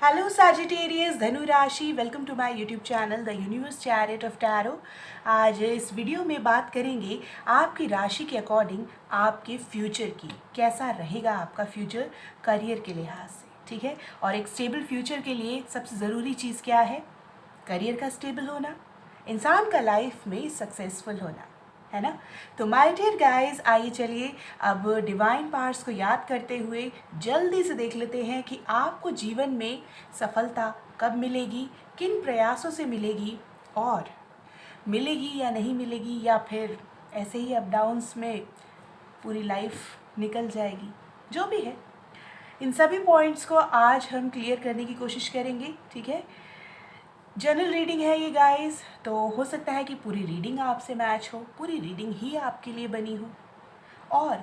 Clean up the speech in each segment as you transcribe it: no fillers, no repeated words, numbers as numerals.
Hello Sagittarius, धनु राशि, welcome to my YouTube channel the universe chariot of tarot. आज इस वीडियो में बात करेंगे आपकी राशि के अकॉर्डिंग आपके फ्यूचर की, कैसा रहेगा आपका फ्यूचर करियर के लिहाज से, ठीक है। और एक स्टेबल फ्यूचर के लिए सबसे ज़रूरी चीज़ क्या है? करियर का स्टेबल होना, इंसान का लाइफ में सक्सेसफुल होना, है ना। तो माय डियर गाइस, आइए चलिए अब डिवाइन पावर्स को याद करते हुए जल्दी से देख लेते हैं कि आपको जीवन में सफलता कब मिलेगी, किन प्रयासों से मिलेगी, और मिलेगी या नहीं मिलेगी, या फिर ऐसे ही अप डाउन्स में पूरी लाइफ निकल जाएगी। जो भी है, इन सभी पॉइंट्स को आज हम क्लियर करने की कोशिश करेंगे, ठीक है। जनरल रीडिंग है ये गाइस, तो हो सकता है कि पूरी रीडिंग आपसे मैच हो, पूरी रीडिंग ही आपके लिए बनी हो, और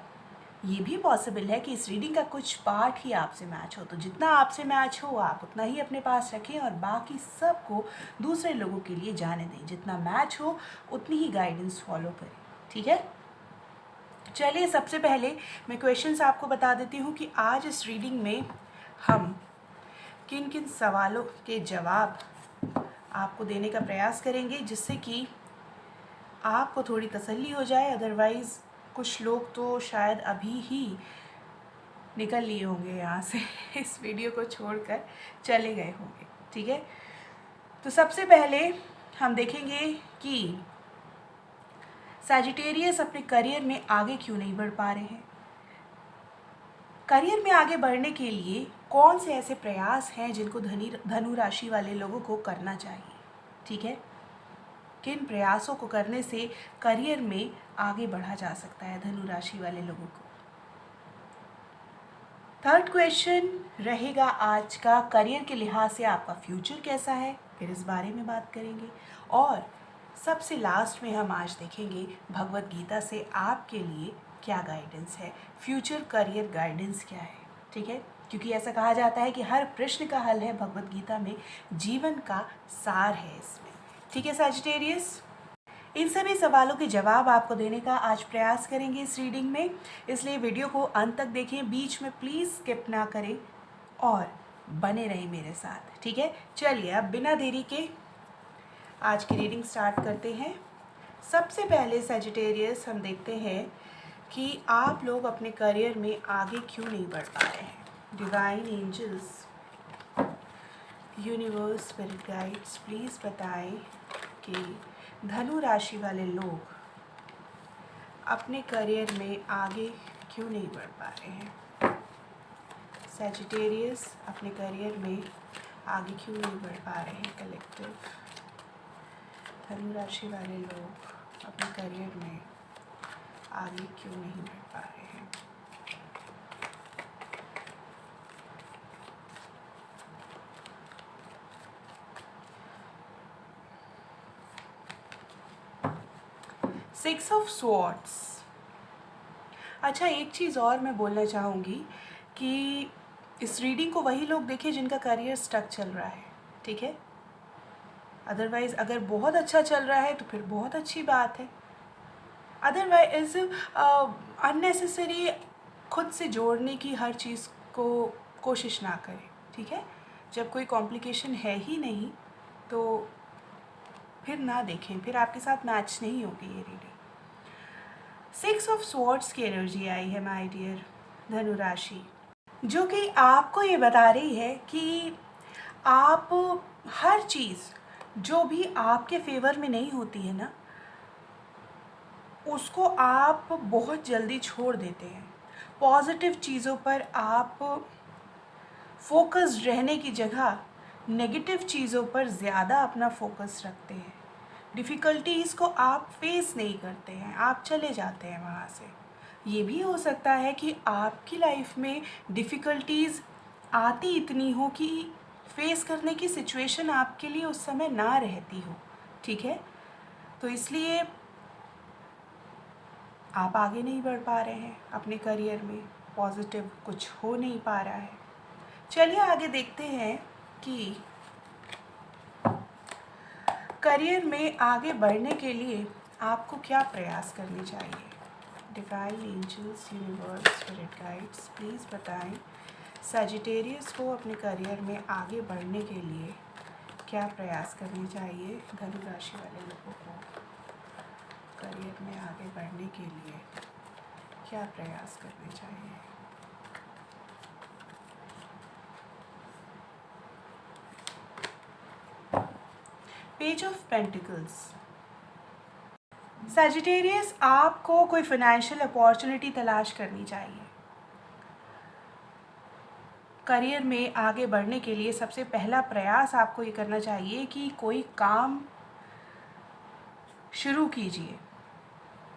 ये भी पॉसिबल है कि इस रीडिंग का कुछ पार्ट ही आपसे मैच हो। तो जितना आपसे मैच हो आप उतना ही अपने पास रखें और बाकी सबको दूसरे लोगों के लिए जाने दें। जितना मैच हो उतनी ही गाइडेंस फॉलो करें, ठीक है। चलिए, सबसे पहले मैं क्वेश्चंस आपको बता देती हूँ कि आज इस रीडिंग में हम किन किन सवालों के जवाब आपको देने का प्रयास करेंगे, जिससे कि आपको थोड़ी तसल्ली हो जाए। अदरवाइज़ कुछ लोग तो शायद अभी ही निकल लिए होंगे यहाँ से इस वीडियो को छोड़कर चले गए होंगे, ठीक है। तो सबसे पहले हम देखेंगे कि सैजिटेरियस अपने करियर में आगे क्यों नहीं बढ़ पा रहे हैं। करियर में आगे बढ़ने के लिए कौन से ऐसे प्रयास हैं जिनको धनु राशि वाले लोगों को करना चाहिए, ठीक है। किन प्रयासों को करने से करियर में आगे बढ़ा जा सकता है धनु राशि वाले लोगों को। थर्ड क्वेश्चन रहेगा आज का, करियर के लिहाज से आपका फ्यूचर कैसा है, फिर इस बारे में बात करेंगे। और सबसे लास्ट में हम आज देखेंगे भगवत गीता से आपके लिए क्या गाइडेंस है, फ्यूचर करियर गाइडेंस क्या है, ठीक है। क्योंकि ऐसा कहा जाता है कि हर प्रश्न का हल है भगवत गीता में, जीवन का सार है इसमें, ठीक है सैजिटेरियस। इन सभी सवालों के जवाब आपको देने का आज प्रयास करेंगे इस रीडिंग में, इसलिए वीडियो को अंत तक देखें, बीच में प्लीज़ स्किप ना करें और बने रहें मेरे साथ, ठीक है। चलिए अब बिना देरी के आज की रीडिंग स्टार्ट करते हैं। सबसे पहले सैजिटेरियस हम देखते हैं कि आप लोग अपने करियर में आगे क्यों नहीं बढ़ पा रहे हैं। Divine angels, universe, spirit guides, please बताएं कि धनु राशि वाले लोग अपने करियर में आगे क्यों नहीं बढ़ पा रहे हैं। सैजिटेरियस अपने करियर में आगे क्यों नहीं बढ़ पा रहे हैं। कलेक्टिव, धनु राशि वाले लोग अपने करियर में आगे क्यों नहीं बढ़ पा रहे हैं। Six of swords. अच्छा, एक चीज़ और मैं बोलना चाहूँगी कि इस रीडिंग को वही लोग देखें जिनका करियर स्टक चल रहा है, ठीक है। अदरवाइज़ अगर बहुत अच्छा चल रहा है तो फिर बहुत अच्छी बात है। अदरवाइज अननेसेसरी खुद से जोड़ने की हर चीज़ को कोशिश ना करें, ठीक है। जब कोई कॉम्प्लिकेशन है ही नहीं तो फिर ना देखें, फिर आपके साथ मैच नहीं होगी ये रीडिंग। सिक्स ऑफ स्वॉर्ड्स की एनर्जी आई है माय डियर धनु राशि, जो कि आपको ये बता रही है कि आप हर चीज़ जो भी आपके फेवर में नहीं होती है ना, उसको आप बहुत जल्दी छोड़ देते हैं। पॉजिटिव चीज़ों पर आप फोकस्ड रहने की जगह नेगेटिव चीज़ों पर ज़्यादा अपना फोकस रखते हैं। डिफ़िकल्टीज़ को आप फेस नहीं करते हैं, आप चले जाते हैं वहाँ से। ये भी हो सकता है कि आपकी लाइफ में डिफ़िकल्टीज़ आती इतनी हो कि फेस करने की सिचुएशन आपके लिए उस समय ना रहती हो, ठीक है। तो इसलिए आप आगे नहीं बढ़ पा रहे हैं अपने करियर में, पॉजिटिव कुछ हो नहीं पा रहा है। चलिए आगे देखते हैं कि करियर में आगे बढ़ने के लिए आपको क्या प्रयास करने चाहिए। Divine angels, universe, spirit guides, please बताएं सजिटेरियस को अपने करियर में आगे बढ़ने के लिए क्या प्रयास करने चाहिए? धनु राशि वाले लोगों को करियर में आगे बढ़ने के लिए क्या प्रयास करने चाहिए? Page of pentacles. सजिटेरियस, आपको कोई फाइनेंशियल अपॉर्चुनिटी तलाश करनी चाहिए। करियर में आगे बढ़ने के लिए सबसे पहला प्रयास आपको ये करना चाहिए कि कोई काम शुरू कीजिए।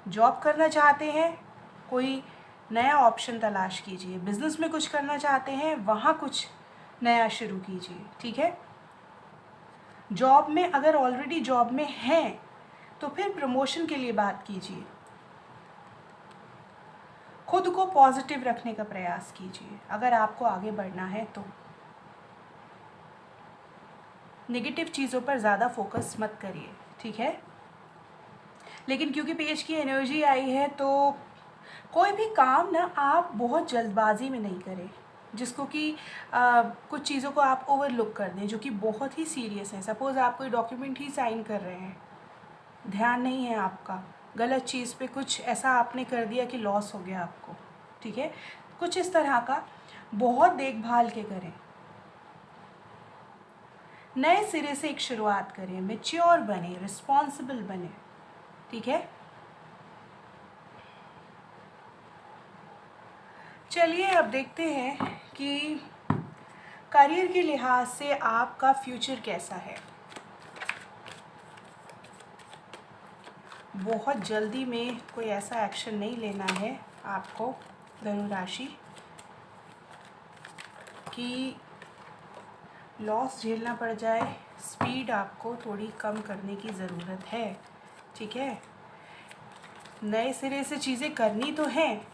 जॉब करना चाहते हैं, कोई नया ऑप्शन तलाश कीजिए। बिजनेस में कुछ करना चाहते हैं, वहाँ कुछ नया शुरू कीजिए। ठीक है। जॉब में अगर ऑलरेडी जॉब में हैं तो फिर प्रमोशन के लिए बात कीजिए। खुद को पॉजिटिव रखने का प्रयास कीजिए अगर आपको आगे बढ़ना है तो। नेगेटिव चीज़ों पर ज़्यादा फोकस मत करिए। ठीक है। लेकिन क्योंकि पेज की एनर्जी आई है तो कोई भी काम ना आप बहुत जल्दबाजी में नहीं करें, जिसको कि कुछ चीज़ों को आप ओवरलुक कर दें जो कि बहुत ही सीरियस है। सपोज़ आप कोई डॉक्यूमेंट ही साइन कर रहे हैं, ध्यान नहीं है आपका, गलत चीज़ पे कुछ ऐसा आपने कर दिया कि लॉस हो गया आपको। ठीक है। कुछ इस तरह का बहुत देखभाल के करें। नए सिरे से एक शुरुआत करें, मैच्योर बने, रिस्पॉन्सिबल बने। ठीक है। चलिए अब देखते हैं कि करियर के लिहाज से आपका फ्यूचर कैसा है। बहुत जल्दी में कोई ऐसा एक्शन नहीं लेना है आपको धनु राशि कि लॉस झेलना पड़ जाए। स्पीड आपको थोड़ी कम करने की ज़रूरत है। ठीक है। नए सिरे से चीज़ें करनी तो हैं,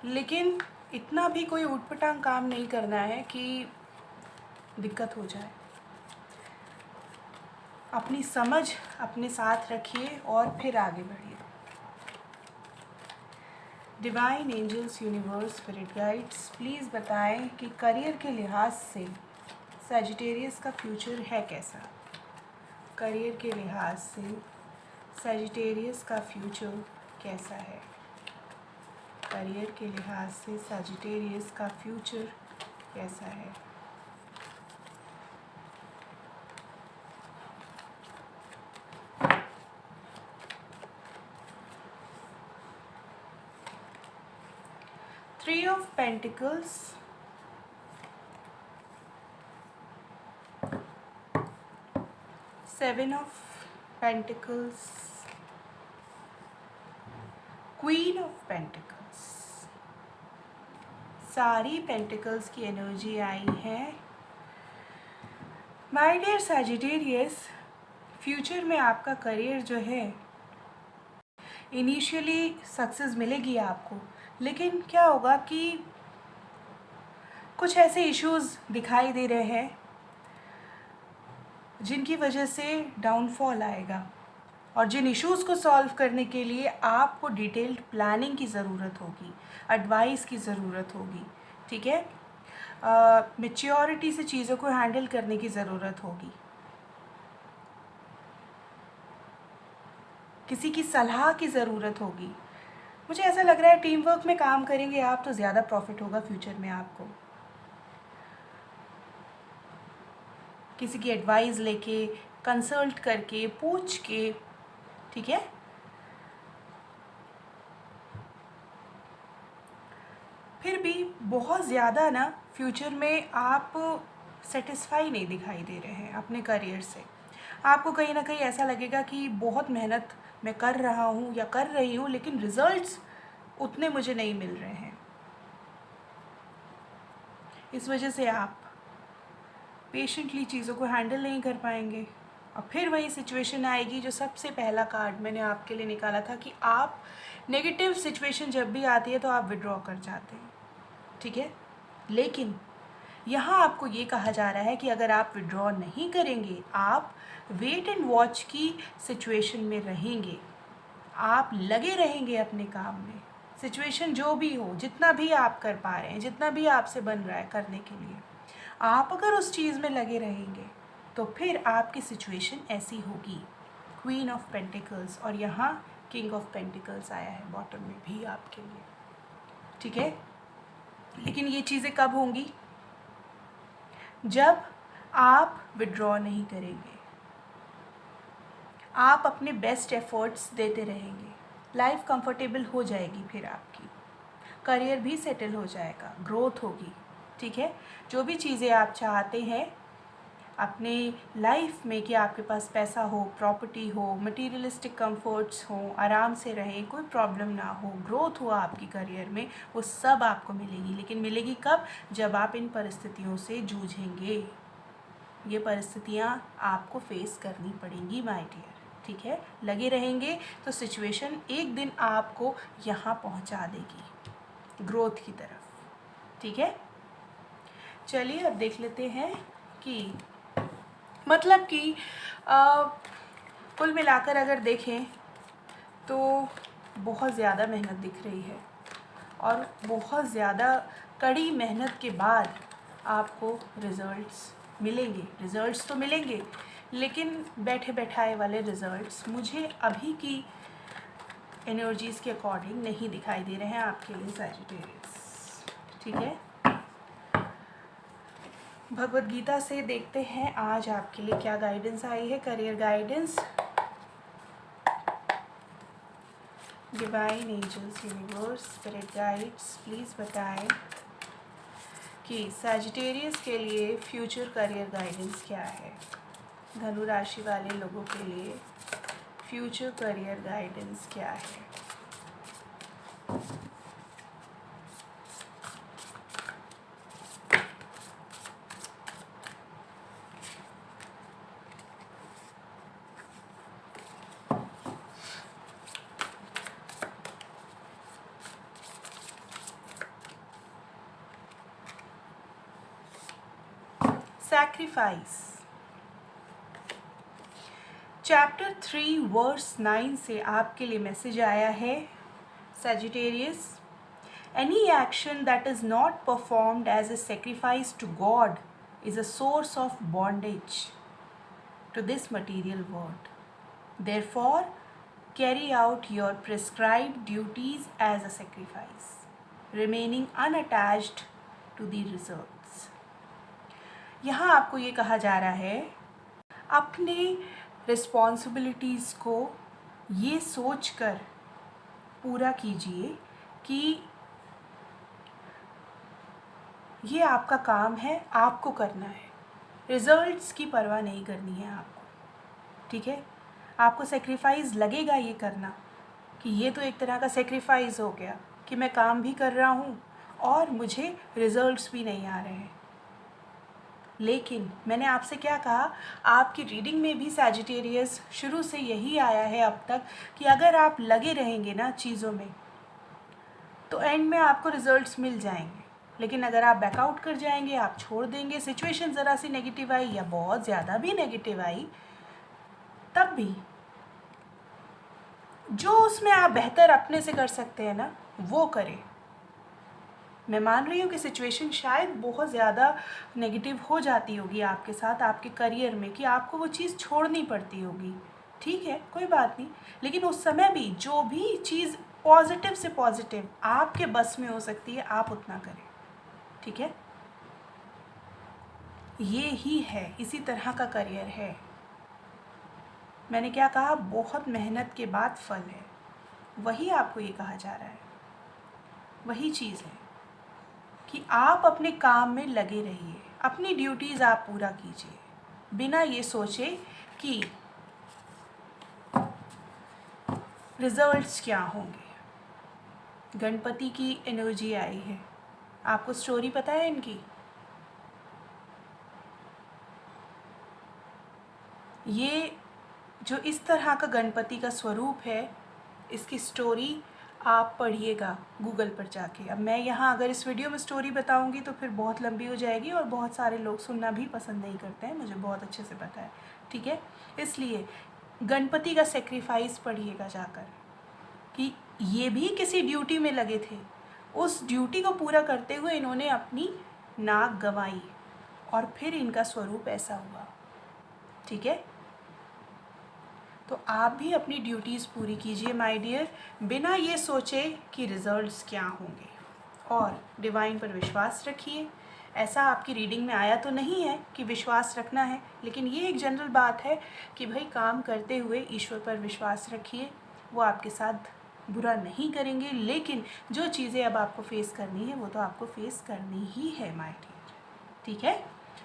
लेकिन इतना भी कोई ऊटपटांग काम नहीं करना है कि दिक्कत हो जाए। अपनी समझ अपने साथ रखिए और फिर आगे बढ़िए। Divine angels, universe, spirit guides, please बताएं कि करियर के लिहाज से सजिटेरियस का फ्यूचर है कैसा। करियर के लिहाज से सजिटेरियस का फ्यूचर कैसा है। करियर के लिहाज से सजिटेरियस का फ्यूचर कैसा है। Three of Pentacles, Seven of Pentacles, Queen of Pentacles। सारी पेंटिकल्स की एनर्जी आई है। माय डियर सजिटेरियस, फ्यूचर में आपका करियर जो है, इनिशियली सक्सेस मिलेगी आपको, लेकिन क्या होगा कि कुछ ऐसे इश्यूज दिखाई दे रहे हैं जिनकी वजह से डाउनफॉल आएगा। और जिन इश्यूज़ को सॉल्व करने के लिए आपको डिटेल्ड प्लानिंग की ज़रूरत होगी, एडवाइस की ज़रूरत होगी। ठीक है। मैच्योरिटी से चीज़ों को हैंडल करने की ज़रूरत होगी। किसी की सलाह की ज़रूरत होगी। मुझे ऐसा लग रहा है टीम वर्क में काम करेंगे आप तो ज़्यादा प्रॉफिट होगा फ्यूचर में आपको। किसी की एडवाइस लेके, कंसल्ट करके, पूछ के। ठीक है। फिर भी बहुत ज़्यादा ना फ्यूचर में आप सेटिस्फाई नहीं दिखाई दे रहे हैं अपने करियर से। आपको कहीं ना कहीं ऐसा लगेगा कि बहुत मेहनत मैं कर रहा हूँ या कर रही हूँ, लेकिन रिजल्ट्स उतने मुझे नहीं मिल रहे हैं। इस वजह से आप पेशेंटली चीज़ों को हैंडल नहीं कर पाएंगे। और फिर वही सिचुएशन आएगी जो सबसे पहला कार्ड मैंने आपके लिए निकाला था कि आप नेगेटिव सिचुएशन जब भी आती है तो आप विड्रॉ कर जाते हैं। ठीक है। लेकिन यहाँ आपको ये कहा जा रहा है कि अगर आप विड्रॉ नहीं करेंगे, आप वेट एंड वॉच की सिचुएशन में रहेंगे, आप लगे रहेंगे अपने काम में, सिचुएशन जो भी हो, जितना भी आप कर पा रहे हैं, जितना भी आपसे बन रहा है करने के लिए, आप अगर उस चीज़ में लगे रहेंगे तो फिर आपकी सिचुएशन ऐसी होगी। क्वीन ऑफ पेंटिकल्स, और यहाँ किंग ऑफ पेंटिकल्स आया है बॉटम में भी आपके लिए, ठीक है। लेकिन ये चीज़ें कब होंगी? जब आप विड्रॉ नहीं करेंगे, आप अपने बेस्ट एफर्ट्स देते रहेंगे, लाइफ कंफर्टेबल हो जाएगी, फिर आपकी करियर भी सेटल हो जाएगा, ग्रोथ होगी, ठीक है। जो भी चीज़ें आप चाहते हैं अपने लाइफ में, कि आपके पास पैसा हो, प्रॉपर्टी हो, मटीरियलिस्टिक कंफर्ट्स हो, आराम से रहें, कोई प्रॉब्लम ना हो, ग्रोथ हो आपकी करियर में, वो सब आपको मिलेगी। लेकिन मिलेगी कब? जब आप इन परिस्थितियों से जूझेंगे। ये परिस्थितियाँ आपको फेस करनी पड़ेंगी माय डियर, ठीक है। लगे रहेंगे तो सिचुएशन एक दिन आपको यहाँ पहुँचा देगी, ग्रोथ की तरफ, ठीक है। चलिए अब देख लेते हैं कि मतलब कि कुल मिलाकर अगर देखें तो बहुत ज़्यादा मेहनत दिख रही है, और बहुत ज़्यादा कड़ी मेहनत के बाद आपको रिज़ल्ट्स मिलेंगे। रिज़ल्ट्स तो मिलेंगे, लेकिन बैठे बैठाए वाले रिज़ल्ट्स मुझे अभी की एनर्जीज़ के अकॉर्डिंग नहीं दिखाई दे रहे हैं आपके लिए सैजिटेरियस, ठीक है। भगवद गीता से देखते हैं आज आपके लिए क्या गाइडेंस आई है, career guidance. Divine angels, universe, spirit guides, please बताएं कि सैजिटेरियस के लिए फ्यूचर करियर गाइडेंस क्या है। धनु राशि वाले लोगों के लिए फ्यूचर करियर गाइडेंस क्या है। सैक्रिफाइस, चैप्टर 3 वर्स 9 से आपके लिए मैसेज आया है Sagittarius. Any action that is not performed as a sacrifice to God is a source of bondage to this material world. Therefore, carry out your prescribed duties as a sacrifice, remaining unattached to the results. यहाँ आपको ये कहा जा रहा है, अपने responsibilities को ये सोचकर पूरा कीजिए कि ये आपका काम है, आपको करना है, रिज़ल्ट्स की परवाह नहीं करनी है आपको, ठीक है। आपको सेक्रीफाइस लगेगा ये करना, कि ये तो एक तरह का सेक्रीफाइस हो गया कि मैं काम भी कर रहा हूँ और मुझे रिज़ल्ट्स भी नहीं आ रहे हैं। लेकिन मैंने आपसे क्या कहा, आपकी रीडिंग में भी सैजिटेरियस शुरू से यही आया है अब तक, कि अगर आप लगे रहेंगे ना चीज़ों में तो एंड में आपको रिज़ल्ट्स मिल जाएंगे। लेकिन अगर आप बैकआउट कर जाएंगे, आप छोड़ देंगे, सिचुएशन ज़रा सी नेगेटिव आई या बहुत ज़्यादा भी नेगेटिव आई, तब भी जो उसमें आप बेहतर अपने से कर सकते हैं ना, वो करें। मैं मान रही हूँ कि सिचुएशन शायद बहुत ज़्यादा नेगेटिव हो जाती होगी आपके साथ, आपके करियर में, कि आपको वो चीज़ छोड़नी पड़ती होगी, ठीक है, कोई बात नहीं। लेकिन उस समय भी जो भी चीज़ पॉजिटिव से पॉजिटिव आपके बस में हो सकती है, आप उतना करें, ठीक है। ये ही है, इसी तरह का करियर है। मैंने क्या कहा, बहुत मेहनत के बाद फल है, वही आपको ये कहा जा रहा है। वही चीज़ है कि आप अपने काम में लगे रहिए, अपनी ड्यूटीज़ आप पूरा कीजिए, बिना ये सोचे कि रिजल्ट्स क्या होंगे। गणपति की एनर्जी आई है, आपको स्टोरी पता है इनकी? ये जो इस तरह का गणपति का स्वरूप है, इसकी स्टोरी आप पढ़िएगा गूगल पर जाके। अब मैं यहाँ अगर इस वीडियो में स्टोरी बताऊँगी तो फिर बहुत लंबी हो जाएगी और बहुत सारे लोग सुनना भी पसंद नहीं करते हैं, मुझे बहुत अच्छे से पता है, ठीक है। इसलिए गणपति का सेक्रीफाइस पढ़िएगा जाकर, कि ये भी किसी ड्यूटी में लगे थे, उस ड्यूटी को पूरा करते हुए इन्होंने अपनी नाक गंवाई और फिर इनका स्वरूप ऐसा हुआ। ठीक है, तो आप भी अपनी ड्यूटीज़ पूरी कीजिए माय डियर, बिना ये सोचे कि रिजल्ट्स क्या होंगे, और डिवाइन पर विश्वास रखिए। ऐसा आपकी रीडिंग में आया तो नहीं है कि विश्वास रखना है, लेकिन ये एक जनरल बात है कि भाई काम करते हुए ईश्वर पर विश्वास रखिए, वो आपके साथ बुरा नहीं करेंगे। लेकिन जो चीज़ें अब आपको फेस करनी है वो तो आपको फेस करनी ही है माय डियर। ठीक है,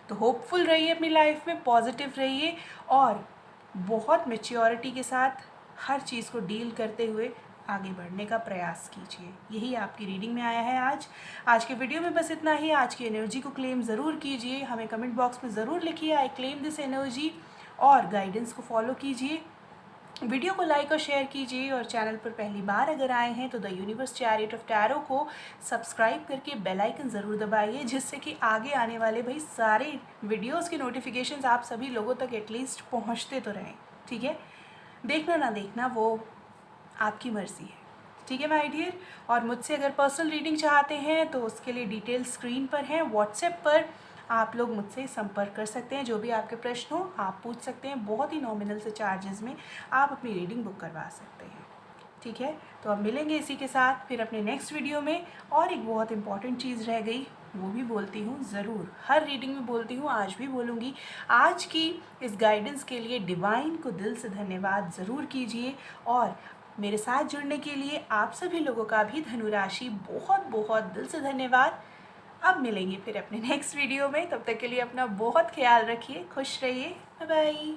तो होपफुल रहिए अपनी लाइफ में, पॉजिटिव रहिए और बहुत मैच्योरिटी के साथ हर चीज़ को डील करते हुए आगे बढ़ने का प्रयास कीजिए। यही आपकी रीडिंग में आया है आज के वीडियो में। बस इतना ही। आज की एनर्जी को क्लेम ज़रूर कीजिए, हमें कमेंट बॉक्स में ज़रूर लिखिए आई क्लेम दिस एनर्जी, और गाइडेंस को फॉलो कीजिए। वीडियो को लाइक और शेयर कीजिए, और चैनल पर पहली बार अगर आए हैं तो the universe chariot of tarot को सब्सक्राइब करके बेल आइकन ज़रूर दबाइए, जिससे कि आगे आने वाले भाई सारे वीडियोस के नोटिफिकेशंस आप सभी लोगों तक एटलीस्ट पहुंचते तो रहें। ठीक है, देखना ना देखना वो आपकी मर्ज़ी है। ठीक है माय डियर, और मुझसे अगर पर्सनल रीडिंग चाहते हैं तो उसके लिए डिटेल स्क्रीन पर हैं, व्हाट्सएप पर आप लोग मुझसे संपर्क कर सकते हैं। जो भी आपके प्रश्न हो आप पूछ सकते हैं, बहुत ही नॉमिनल से चार्जेस में आप अपनी रीडिंग बुक करवा सकते हैं। ठीक है, तो अब मिलेंगे इसी के साथ फिर अपने नेक्स्ट वीडियो में। और एक बहुत इंपॉर्टेंट चीज़ रह गई, वो भी बोलती हूँ ज़रूर, हर रीडिंग में बोलती हूँ, आज भी बोलूँगी। आज की इस गाइडेंस के लिए डिवाइन को दिल से धन्यवाद ज़रूर कीजिए, और मेरे साथ जुड़ने के लिए आप सभी लोगों का भी धनु राशि बहुत बहुत दिल से धन्यवाद। अब मिलेंगे फिर अपने नेक्स्ट वीडियो में, तब तक के लिए अपना बहुत ख्याल रखिए, खुश रहिए, बाय बाय।